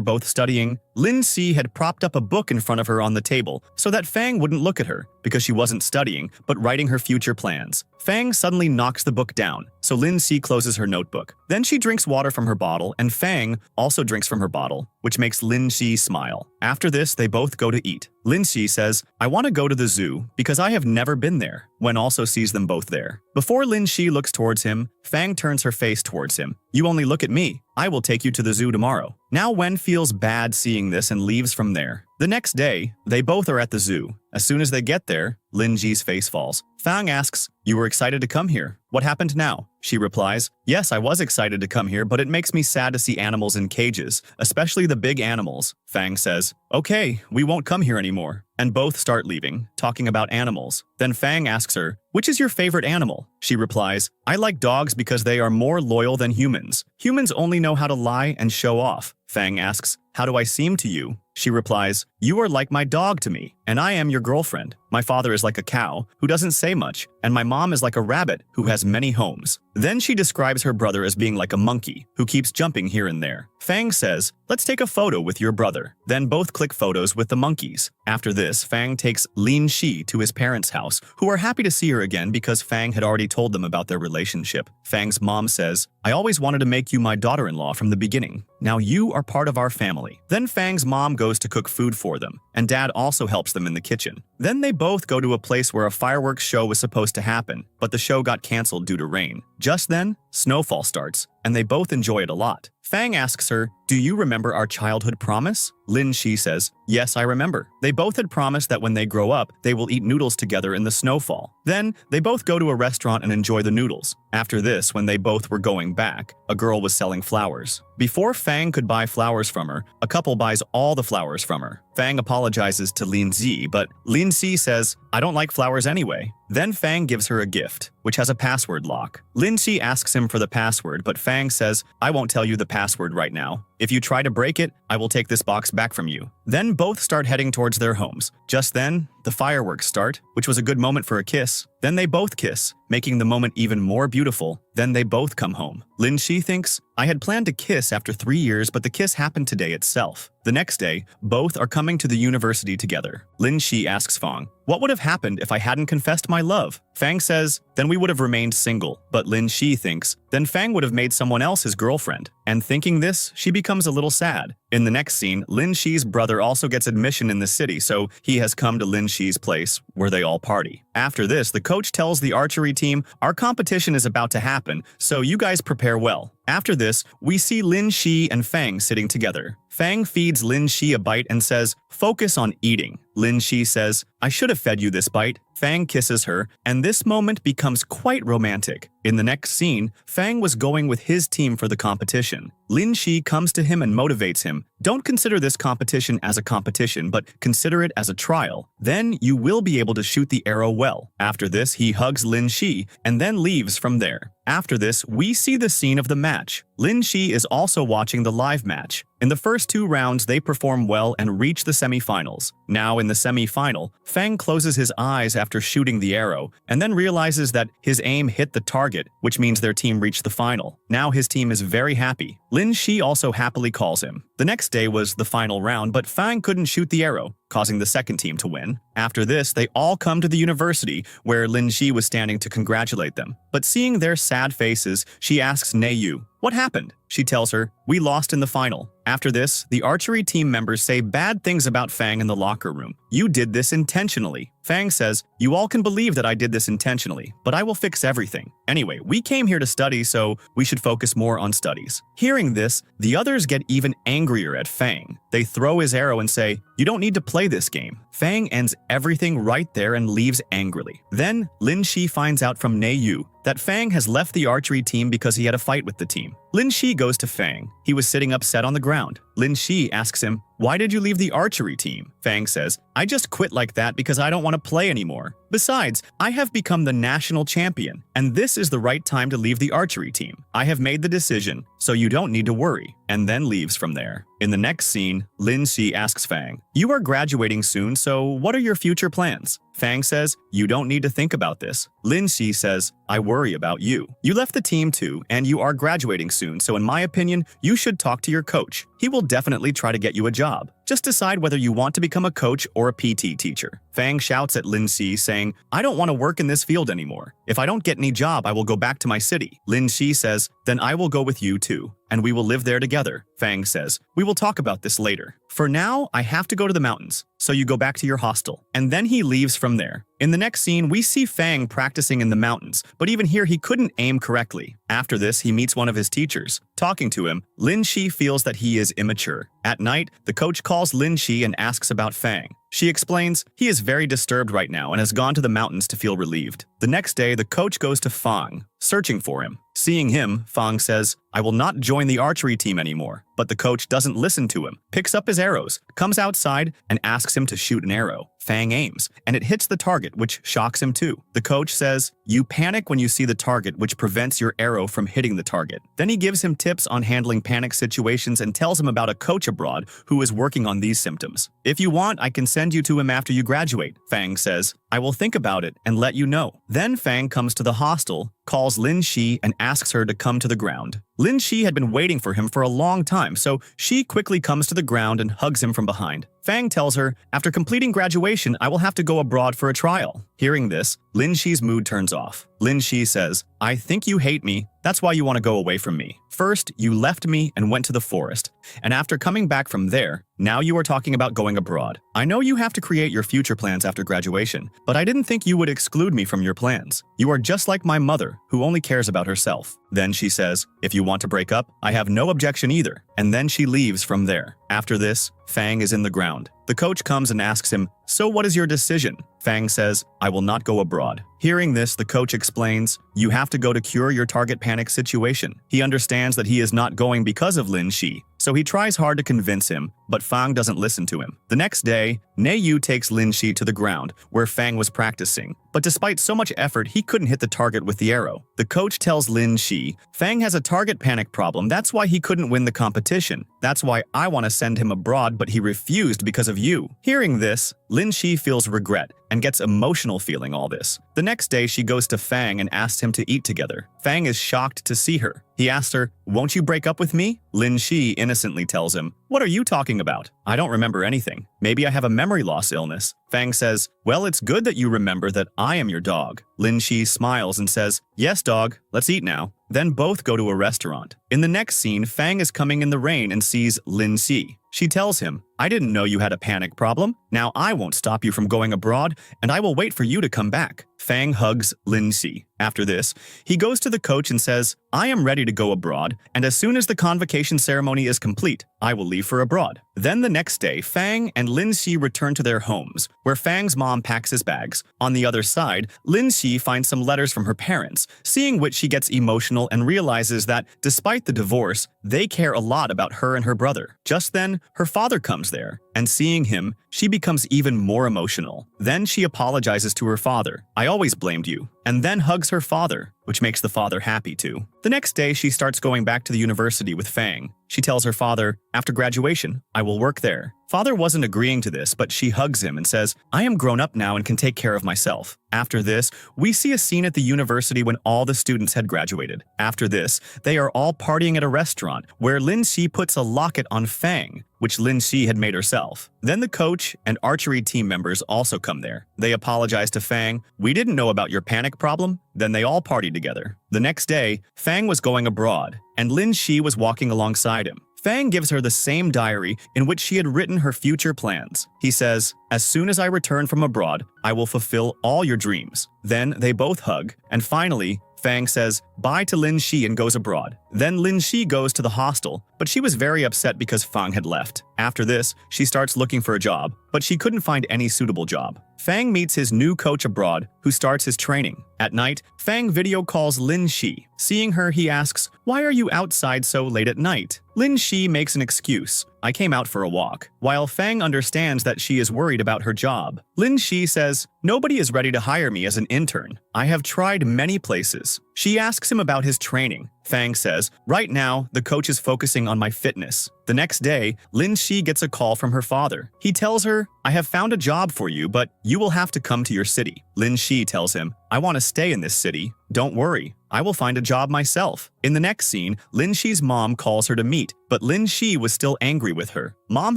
both studying, Lin Si had propped up a book in front of her on the table so that Fang wouldn't look at her because she wasn't studying, but writing her future plans. Fang suddenly knocks the book down, so Lin Si closes her notebook. Then she drinks water from her bottle, and Fang also drinks from her bottle, which makes Lin Si smile. After this, they both go to eat. Lin Si says, I want to go to the zoo because I have never been there, Wen also sees them both there. Before Lin Si looks towards him, Fang turns her face towards him. You only look at me. I will take you to the zoo tomorrow. Now Wen feels bad seeing this and leaves from there. The next day, they both are at the zoo. As soon as they get there, Lin Ji's face falls. Fang asks, you were excited to come here. What happened now? She replies, yes, I was excited to come here, but it makes me sad to see animals in cages, especially the big animals. Fang says, okay, we won't come here anymore. And both start leaving, talking about animals. Then Fang asks her, which is your favorite animal? She replies, I like dogs because they are more loyal than humans. Humans only know how to lie and show off. Fang asks, how do I seem to you? She replies, you are like my dog to me, and I am your girlfriend. My father is like a cow, who doesn't say much, and my mom is like a rabbit, who has many homes. Then she describes her brother as being like a monkey, who keeps jumping here and there. Fang says, let's take a photo with your brother. Then both click photos with the monkeys. After this, Fang takes Lin Si to his parents' house, who are happy to see her again because Fang had already told them about their relationship. Fang's mom says, I always wanted to make you my daughter-in-law from the beginning. Now you are part of our family. Then Fang's mom goes to cook food for them, and Dad also helps them in the kitchen. Then they both go to a place where a fireworks show was supposed to happen, but the show got canceled due to rain. Just then, snowfall starts, and they both enjoy it a lot. Fang asks her, do you remember our childhood promise? Lin Si says, yes, I remember. They both had promised that when they grow up, they will eat noodles together in the snowfall. Then, they both go to a restaurant and enjoy the noodles. After this, when they both were going back, a girl was selling flowers. Before Fang could buy flowers from her, a couple buys all the flowers from her. Fang apologizes to Lin Si, but Lin Si says, I don't like flowers anyway. Then Fang gives her a gift, which has a password lock. Lin Si asks him for the password, but Fang says, I won't tell you the password right now. If you try to break it, I will take this box back from you. Then both start heading towards their homes. Just then, the fireworks start, which was a good moment for a kiss. Then they both kiss, making the moment even more beautiful. Then they both come home. Lin Si thinks, I had planned to kiss after 3 years, but the kiss happened today itself. The next day, both are coming to the university together. Lin Si asks Fang, what would have happened if I hadn't confessed my love? Fang says, then we would have remained single. But Lin Si thinks, then Fang would have made someone else his girlfriend. And thinking this, she becomes a little sad. In the next scene, Lin Si's brother also gets admission in the city, so he has come to Lin Si's place, where they all party. After this, the coach tells the archery team, our competition is about to happen, so you guys prepare well. After this, we see Lin Si and Fang sitting together. Fang feeds Lin Si a bite and says, focus on eating. Lin Si says, I should have fed you this bite. Fang kisses her, and this moment becomes quite romantic. In the next scene, Fang was going with his team for the competition. Lin Si comes to him and motivates him. Don't consider this competition as a competition, but consider it as a trial. Then you will be able to shoot the arrow well. After this, he hugs Lin Si and then leaves from there. After this, we see the scene of the match. Lin Si is also watching the live match. In the first 2 rounds, they perform well and reach the semifinals. Now in the semi-final, Fang closes his eyes after shooting the arrow and then realizes that his aim hit the target, which means their team reached the final. Now his team is very happy. Lin Shi also happily calls him. The next day was the final round, but Fang couldn't shoot the arrow, causing the second team to win. After this, they all come to the university, where Lin Shi was standing to congratulate them. But seeing their sad faces, she asks Ne Yu, "What happened?" She tells her, "We lost in the final." After this, the archery team members say bad things about Fang in the locker room. "You did this intentionally." Fang says, "You all can believe that I did this intentionally, but I will fix everything. Anyway, we came here to study, so we should focus more on studies." Hearing this, the others get even angrier at Fang. They throw his arrow and say, "You don't need to play this game." Fang ends everything right there and leaves angrily. Then, Lin Shi finds out from Ne Yu that Fang has left the archery team because he had a fight with the team. Lin Shi goes to Fang. He was sitting upset on the ground. Lin Shi asks him, "Why did you leave the archery team?" Fang says, "I just quit like that because I don't want to play anymore. Besides, I have become the national champion, and this is the right time to leave the archery team. I have made the decision, so you don't need to worry," and then leaves from there. In the next scene, Lin Shi asks Fang, "You are graduating soon, so what are your future plans?" Fang says, "You don't need to think about this." Lin Shi says, "I worry about you. You left the team too, and you are graduating soon, so in my opinion, you should talk to your coach. He will definitely try to get you a job. Just decide whether you want to become a coach or a PT teacher." Fang shouts at Lin Shi, saying, "I don't want to work in this field anymore. If I don't get any job, I will go back to my city." Lin Shi says, "Then I will go with you too, and we will live there together." Fang says, "We will talk about this later. For now, I have to go to the mountains, so you go back to your hostel." And then he leaves from there. In the next scene, we see Fang practicing in the mountains, but even here he couldn't aim correctly. After this, he meets one of his teachers. Talking to him, Lin Shi feels that he is immature. At night, the coach calls Lin Shi and asks about Fang. She explains he is very disturbed right now and has gone to the mountains to feel relieved. The next day, the coach goes to Fang, searching for him. Seeing him, Fang says, "I will not join the archery team anymore." But the coach doesn't listen to him, picks up his arrows, comes outside, and asks him to shoot an arrow. Fang aims, and it hits the target, which shocks him too. The coach says, "You panic when you see the target, which prevents your arrow from hitting the target." Then he gives him tips on handling panic situations and tells him about a coach abroad who is working on these symptoms. "If you want, I can send you to him after you graduate," Fang says. "I will think about it and let you know." Then Fang comes to the hostel, calls Lin Shi, and asks her to come to the ground. Lin Shi had been waiting for him for a long time, so she quickly comes to the ground and hugs him from behind. Fang tells her, "After completing graduation, I will have to go abroad for a trial." Hearing this, Lin Shi's mood turns off. Lin Shi says, "I think you hate me. That's why you want to go away from me. First, you left me and went to the forest. And after coming back from there, now you are talking about going abroad. I know you have to create your future plans after graduation, but I didn't think you would exclude me from your plans. You are just like my mother, who only cares about herself." Then she says, "If you want to break up, I have no objection either." And then she leaves from there. After this, Fang is in the ground. The coach comes and asks him, "So what is your decision?" Fang says, "I will not go abroad." Hearing this, the coach explains, "You have to go to cure your target panic situation." He understands that he is not going because of Lin Shi, so he tries hard to convince him, but Fang doesn't listen to him. The next day, Ne Yu takes Lin Shi to the ground, where Fang was practicing. But despite so much effort, he couldn't hit the target with the arrow. The coach tells Lin Shi, "Fang has a target panic problem, that's why he couldn't win the competition. That's why I want to send him abroad, but he refused because of you." Hearing this, Lin Shi feels regret and gets emotional feeling all this. The next day, she goes to Fang and asks him to eat together. Fang is shocked to see her. He asks her, "Won't you break up with me?" Lin Shi innocently tells him, "What are you talking about? I don't remember anything. Maybe I have a memory loss illness." Fang says, "Well, it's good that you remember that I am your dog." Lin Shi smiles and says, "Yes, dog, let's eat now." Then both go to a restaurant. In the next scene, Fang is coming in the rain and sees Lin Shi. She tells him, "I didn't know you had a panic problem. Now I won't stop you from going abroad, and I will wait for you to come back." Fang hugs Lin Shi. After this, he goes to the coach and says, "I am ready to go abroad, and as soon as the convocation ceremony is complete, I will leave for abroad." Then the next day, Fang and Lin Shi return to their homes, where Fang's mom packs his bags. On the other side, Lin Shi finds some letters from her parents, seeing which she gets emotional and realizes that, despite the divorce, they care a lot about her and her brother. Just then, her father comes there, and seeing him, she becomes even more emotional. Then she apologizes to her father. "I always blamed you," and then hugs her father. which makes the father happy too. The next day, she starts going back to the university with Fang. She tells her father, after graduation, I will work there. Father wasn't agreeing to this, but she hugs him and says, I am grown up now and can take care of myself. After this, we see a scene at the university when all the students had graduated. After this, they are all partying at a restaurant where Lin Xi puts a locket on Fang, which Lin Xi had made herself. Then the coach and archery team members also come there. They apologize to Fang. We didn't know about your panic problem. Then they all party together. The next day, Fang was going abroad, and Lin Xi was walking alongside him. Fang gives her the same diary in which she had written her future plans. He says, as soon as I return from abroad, I will fulfill all your dreams. Then they both hug, and finally, Fang says bye to Lin Xi and goes abroad. Then Lin Xi goes to the hostel, but she was very upset because Fang had left. After this, she starts looking for a job, but she couldn't find any suitable job. Fang meets his new coach abroad, who starts his training. At night, Fang video calls Lin Xi. Seeing her, he asks, why are you outside so late at night? Lin Xi makes an excuse. I came out for a walk. While Fang understands that she is worried about her job, Lin Xi says, nobody is ready to hire me as an intern. I have tried many places. She asks him about his training. Fang says, right now, the coach is focusing on my fitness. The next day, Lin Xi gets a call from her father. He tells her, I have found a job for you, but you will have to come to your city. Lin Xi tells him, I want to stay in this city. Don't worry, I will find a job myself. In the next scene, Lin Xi's mom calls her to meet, but Lin Xi was still angry with her. Mom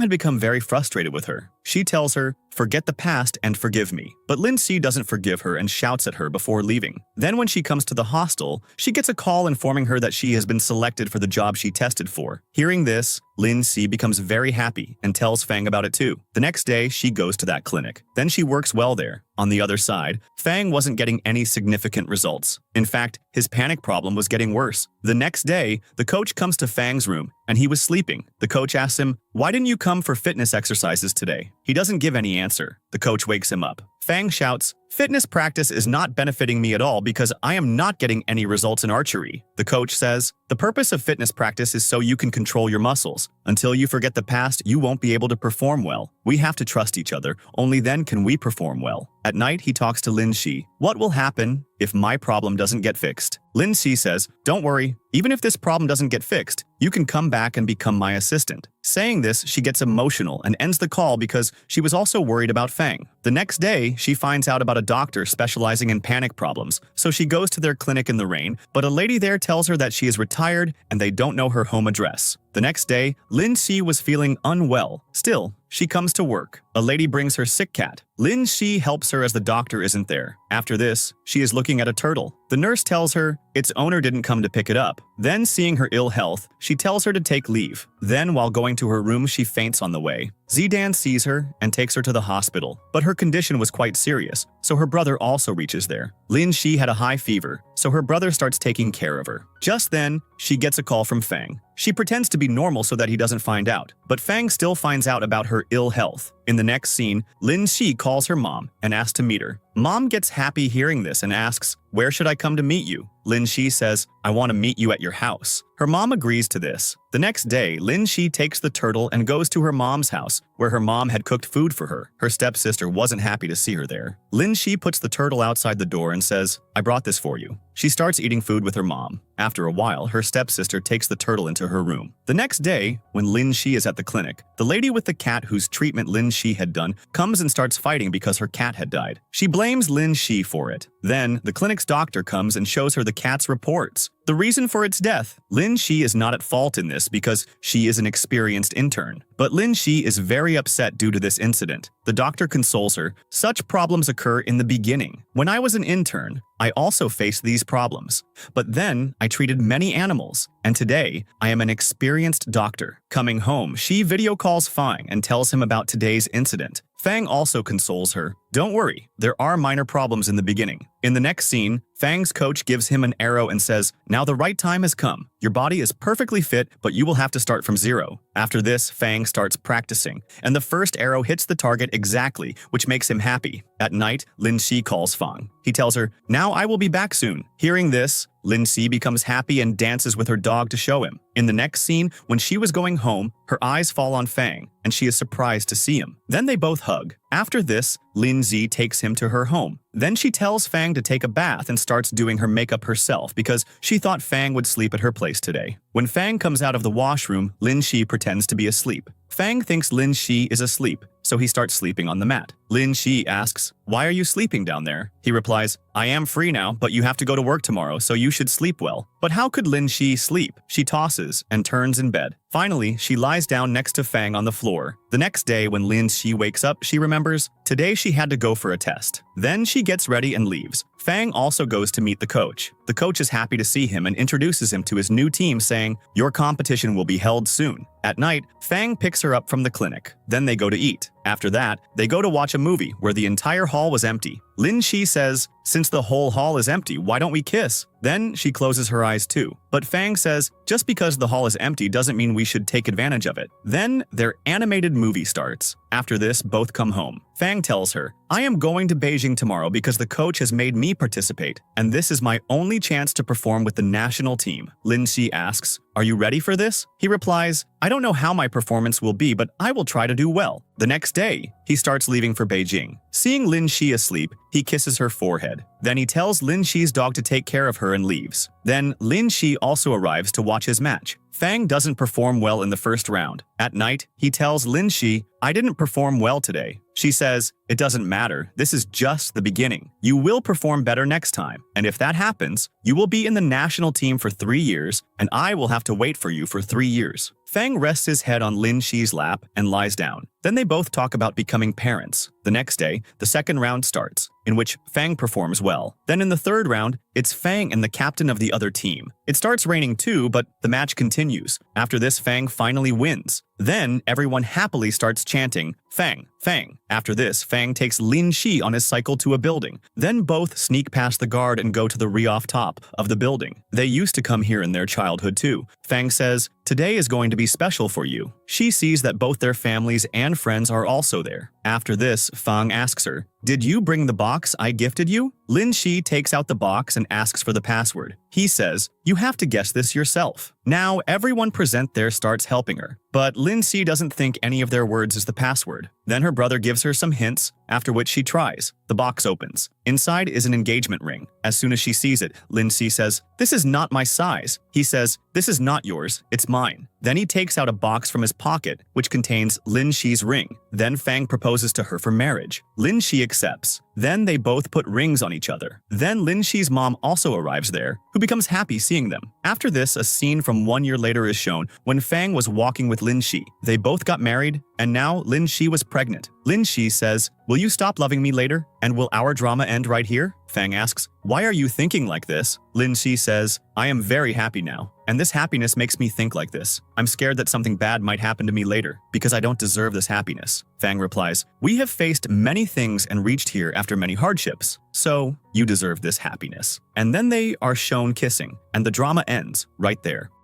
had become very frustrated with her. She tells her, forget the past and forgive me. But Lin Xi doesn't forgive her and shouts at her before leaving. Then when she comes to the hostel, she gets a call informing her that she has been selected for the job she tested for. Hearing this, Lin Xi becomes very happy and tells Fang about it too. The next day, she goes to that clinic. Then she works well there. On the other side, Fang wasn't getting any significant results. In fact, his panic problem was getting worse. The next day, the coach comes to Fang's room, and he was sleeping. The coach asks him, why didn't you come for fitness exercises today? He doesn't give any answer. The coach wakes him up. Fang shouts, fitness practice is not benefiting me at all because I am not getting any results in archery. The coach says, the purpose of fitness practice is so you can control your muscles. Until you forget the past, you won't be able to perform well. We have to trust each other. Only then can we perform well. At night, he talks to Lin Xi. What will happen if my problem doesn't get fixed? Lin Xi says, don't worry, even if this problem doesn't get fixed, you can come back and become my assistant. Saying this, she gets emotional and ends the call because she was also worried about Fang. The next day, she finds out about a doctor specializing in panic problems, so she goes to their clinic in the rain, but a lady there tells her that she is retired and they don't know her home address. The next day, Lin Xi was feeling unwell. Still, she comes to work. A lady brings her sick cat. Lin Xi helps her as the doctor isn't there. After this, she is looking at a turtle. The nurse tells her its owner didn't come to pick it up. Then, seeing her ill health, she tells her to take leave. Then, while going to her room, she faints on the way. Zidan sees her and takes her to the hospital, but her condition was quite serious, so her brother also reaches there. Lin Xi had a high fever, so her brother starts taking care of her. Just then, she gets a call from Fang. She pretends to be normal so that he doesn't find out, but Fang still finds out about her ill health. In the next scene, Lin Xi calls her mom and asks to meet her. Mom gets happy hearing this and asks, where should I come to meet you? Lin Xi says, I want to meet you at your house. Her mom agrees to this. The next day, Lin Xi takes the turtle and goes to her mom's house, where her mom had cooked food for her. Her stepsister wasn't happy to see her there. Lin Xi puts the turtle outside the door and says, I brought this for you. She starts eating food with her mom. After a while, her stepsister takes the turtle into her room. The next day, when Lin Xi is at the clinic, the lady with the cat whose treatment Lin Xi had done comes and starts fighting because her cat had died. She blames Lin Xi for it. Then, the clinic's doctor comes and shows her the cat's reports. The reason for its death. Lin Xi is not at fault in this because she is an experienced intern. But Lin Xi is very upset due to this incident. The doctor consoles her. Such problems occur in the beginning. When I was an intern, I also faced these problems. But then, I treated many animals. And today, I am an experienced doctor. Coming home, she video calls Fang and tells him about today's incident. Fang also consoles her. Don't worry, there are minor problems in the beginning. In the next scene, Fang's coach gives him an arrow and says, now the right time has come. Your body is perfectly fit, but you will have to start from zero. After this, Fang starts practicing, and the first arrow hits the target exactly, which makes him happy. At night, Lin Xi calls Fang. He tells her, now I will be back soon. Hearing this, Lin Xi becomes happy and dances with her dog to show him. In the next scene, when she was going home, her eyes fall on Fang, and she is surprised to see him. Then they both hug. After this, Lin Lin Zi takes him to her home. Then she tells Fang to take a bath and starts doing her makeup herself because she thought Fang would sleep at her place today. When Fang comes out of the washroom, Lin Shi pretends to be asleep. Fang thinks Lin Shi is asleep, so he starts sleeping on the mat. Lin Shi asks, "Why are you sleeping down there?" He replies, "I am free now, but you have to go to work tomorrow, so you should sleep well." But how could Lin Shi sleep? She tosses and turns in bed. Finally, she lies down next to Fang on the floor. The next day, when Lin Shi wakes up, she remembers today she had to go for a test. Then she gets ready and leaves. Fang also goes to meet the coach. The coach is happy to see him and introduces him to his new team, saying, "Your competition will be held soon." At night, Fang picks her up from the clinic. Then they go to eat. After that, they go to watch a movie where the entire hall was empty. Lin Shi says, "Since the whole hall is empty, why don't we kiss?" Then she closes her eyes too. But Fang says, just because the hall is empty doesn't mean we should take advantage of it. Then their animated movie starts. After this, both come home. Fang tells her, "I am going to Beijing tomorrow because the coach has made me participate, and this is my only chance to perform with the national team." Lin Shi asks, "Are you ready for this?" He replies, "I don't know how my performance will be, but I will try to do well." The next day, he starts leaving for Beijing. Seeing Lin Shi asleep, he kisses her forehead. Then he tells Lin Shi's dog to take care of her and leaves. Then Lin Shi also arrives to watch his match. Fang doesn't perform well in the first round. At night, he tells Lin Shi, "I didn't perform well today." She says, "It doesn't matter. This is just the beginning. You will perform better next time. And if that happens, you will be in the national team for 3 years, and I will have to wait for you for 3 years." Fang rests his head on Lin Shi's lap and lies down. Then they both talk about becoming parents. The next day, the second round starts, in which Fang performs well. Then in the third round, it's Fang and the captain of the other team. It starts raining too, but the match continues. After this, Fang finally wins. Then everyone happily starts chanting, "Fang, Fang." After this, Fang takes Lin Shi on his cycle to a building. Then both sneak past the guard and go to the roof top of the building. They used to come here in their childhood too. Fang says, "Today is going to be special for you." She sees that both their families and friends are also there. After this, Fang asks her, "Did you bring the box I gifted you?" Lin Shi takes out the box and asks for the password. He says, "You have to guess this yourself." Now everyone present there starts helping her, but Lin Shi doesn't think any of their words is the password. Then her brother gives her some hints, after which she tries. The box opens. Inside is an engagement ring. As soon as she sees it, Lin Shi says, "This is not my size." He says, "This is not yours, it's mine." Then he takes out a box from his pocket, which contains Lin Shi's ring. Then Fang proposes to her for marriage. Lin Shi accepts. Then they both put rings on each other. Then Lin Shi's mom also arrives there, who becomes happy seeing them. After this, a scene from 1 year later is shown when Fang was walking with Lin Shi. They both got married, and now Lin Shi was pregnant. Lin Shi says, "Will you stop loving me later? And will our drama end right here?" Fang asks, "Why are you thinking like this?" Lin Shi says, "I am very happy now, and this happiness makes me think like this. I'm scared that something bad might happen to me later, because I don't deserve this happiness." Fang replies, "We have faced many things and reached here after many hardships, so you deserve this happiness." And then they are shown kissing, and the drama ends right there.